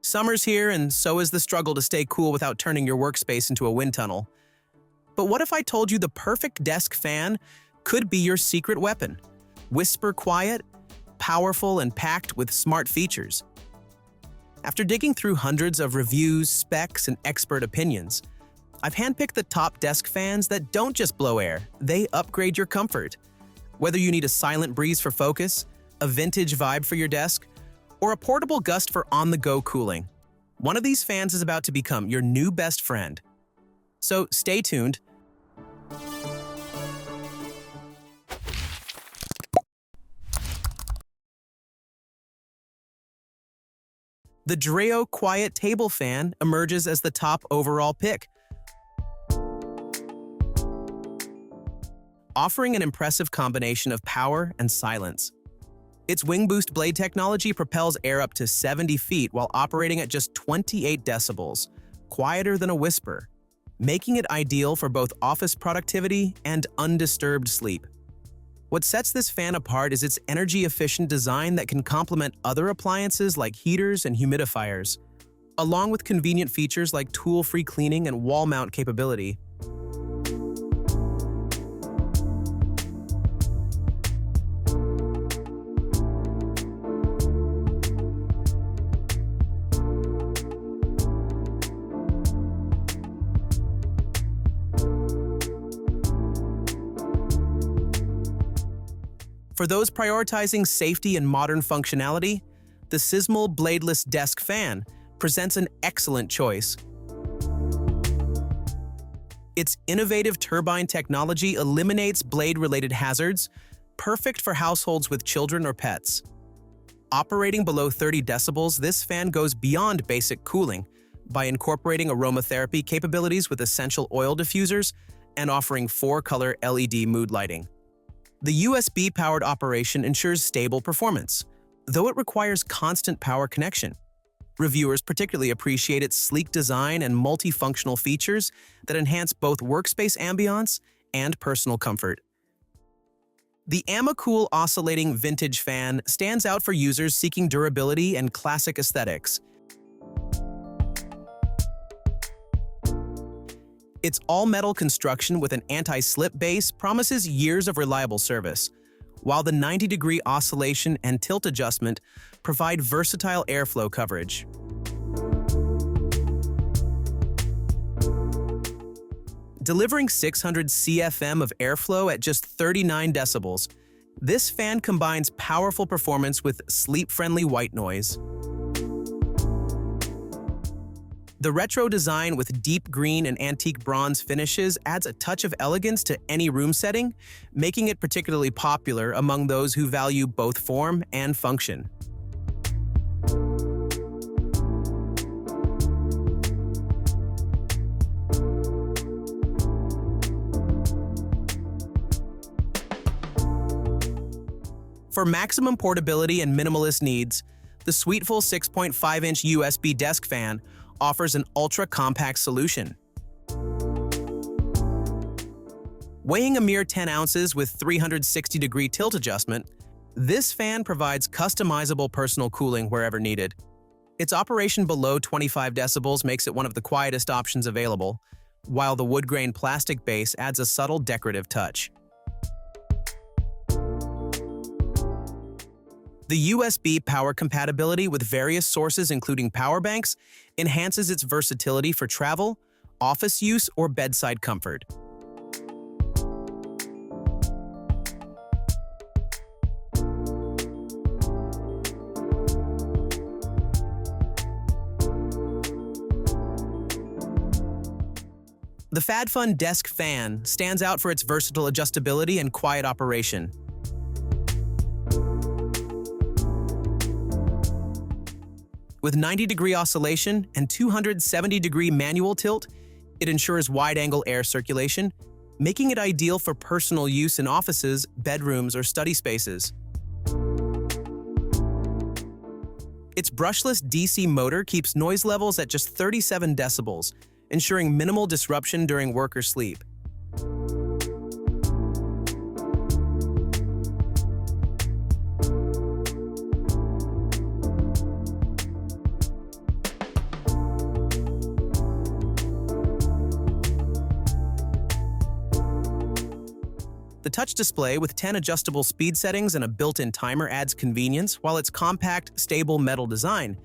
Summer's here, and so is the struggle to stay cool without turning your workspace into a wind tunnel. But what if I told you the perfect desk fan could be your secret weapon? Whisper quiet, powerful, and packed with smart features. After digging through hundreds of reviews, specs, and expert opinions, I've handpicked the top desk fans that don't just blow air, they upgrade your comfort. Whether you need a silent breeze for focus, a vintage vibe for your desk, or a portable gust for on-the-go cooling, one of these fans is about to become your new best friend. So stay tuned. The Dreo Quiet Table Fan emerges as the top overall pick, offering an impressive combination of power and silence. Its WingBoost blade technology propels air up to 70 feet while operating at just 28 decibels, quieter than a whisper, making it ideal for both office productivity and undisturbed sleep. What sets this fan apart is its energy-efficient design that can complement other appliances like heaters and humidifiers, along with convenient features like tool-free cleaning and wall mount capability. For those prioritizing safety and modern functionality, the Sismel Bladeless Desk Fan presents an excellent choice. Its innovative turbine technology eliminates blade-related hazards, perfect for households with children or pets. Operating below 30 decibels, this fan goes beyond basic cooling by incorporating aromatherapy capabilities with essential oil diffusers and offering 4-color LED mood lighting. The USB-powered operation ensures stable performance, though it requires constant power connection. Reviewers particularly appreciate its sleek design and multifunctional features that enhance both workspace ambiance and personal comfort. The Amacool Oscillating Vintage Fan stands out for users seeking durability and classic aesthetics. Its all-metal construction with an anti-slip base promises years of reliable service, while the 90-degree oscillation and tilt adjustment provide versatile airflow coverage. Delivering 600 CFM of airflow at just 39 decibels, this fan combines powerful performance with sleep-friendly white noise. The retro design with deep green and antique bronze finishes adds a touch of elegance to any room setting, making it particularly popular among those who value both form and function. For maximum portability and minimalist needs, the Sweetfull 6.5-inch USB Desk Fan offers an ultra-compact solution. Weighing a mere 10 ounces with 360-degree tilt adjustment, this fan provides customizable personal cooling wherever needed. Its operation below 25 decibels makes it one of the quietest options available, while the wood-grain plastic base adds a subtle decorative touch. The USB power compatibility with various sources including power banks enhances its versatility for travel, office use, or bedside comfort. The Fadfun Desk Fan stands out for its versatile adjustability and quiet operation. With 90-degree oscillation and 270-degree manual tilt, it ensures wide-angle air circulation, making it ideal for personal use in offices, bedrooms, or study spaces. Its brushless DC motor keeps noise levels at just 37 decibels, ensuring minimal disruption during work or sleep. The touch display with 10 adjustable speed settings and a built-in timer adds convenience, while its compact, stable metal design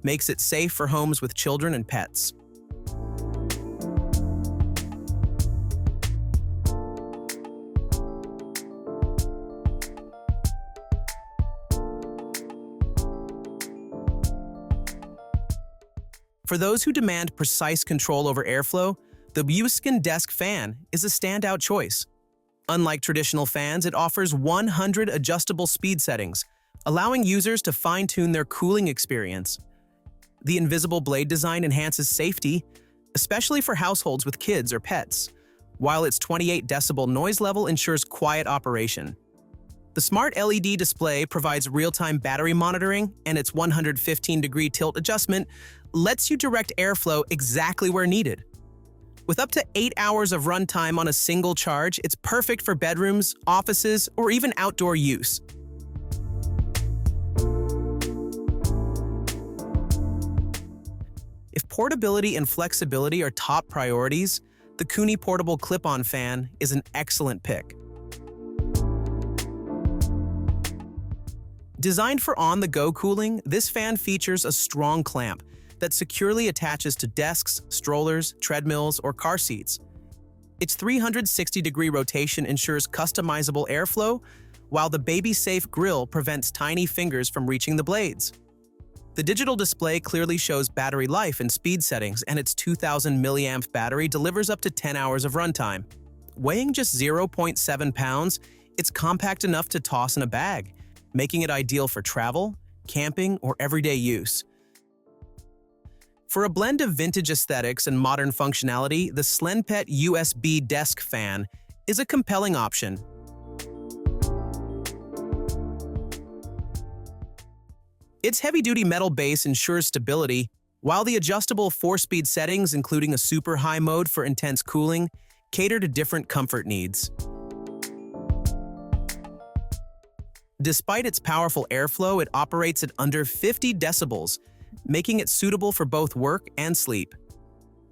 makes it safe for homes with children and pets. For those who demand precise control over airflow, the Wsken Desk Fan is a standout choice. Unlike traditional fans, it offers 100 adjustable speed settings, allowing users to fine-tune their cooling experience. The invisible blade design enhances safety, especially for households with kids or pets, while its 28 decibel noise level ensures quiet operation. The smart LED display provides real-time battery monitoring, and its 115-degree tilt adjustment lets you direct airflow exactly where needed. With up to 8 hours of runtime on a single charge, it's perfect for bedrooms, offices, or even outdoor use. If portability and flexibility are top priorities, the Koonie portable clip-on fan is an excellent pick. Designed for on-the-go cooling, this fan features a strong clamp that securely attaches to desks, strollers, treadmills, or car seats. Its 360-degree rotation ensures customizable airflow, while the baby-safe grill prevents tiny fingers from reaching the blades. The digital display clearly shows battery life and speed settings, and its 2,000 mAh battery delivers up to 10 hours of runtime. Weighing just 0.7 pounds, it's compact enough to toss in a bag, making it ideal for travel, camping, or everyday use. For a blend of vintage aesthetics and modern functionality, the Slenpet USB Desk Fan is a compelling option. Its heavy-duty metal base ensures stability, while the adjustable 4-speed settings, including a super high mode for intense cooling, cater to different comfort needs. Despite its powerful airflow, it operates at under 50 decibels, making it suitable for both work and sleep.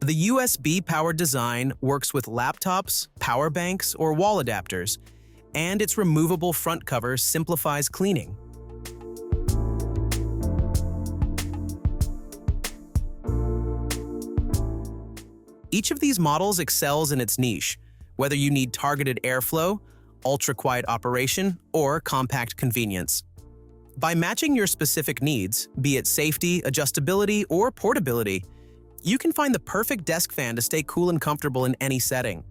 The USB-powered design works with laptops, power banks, or wall adapters, and its removable front cover simplifies cleaning. Each of these models excels in its niche, whether you need targeted airflow, ultra-quiet operation, or compact convenience. By matching your specific needs, be it safety, adjustability, or portability, you can find the perfect desk fan to stay cool and comfortable in any setting.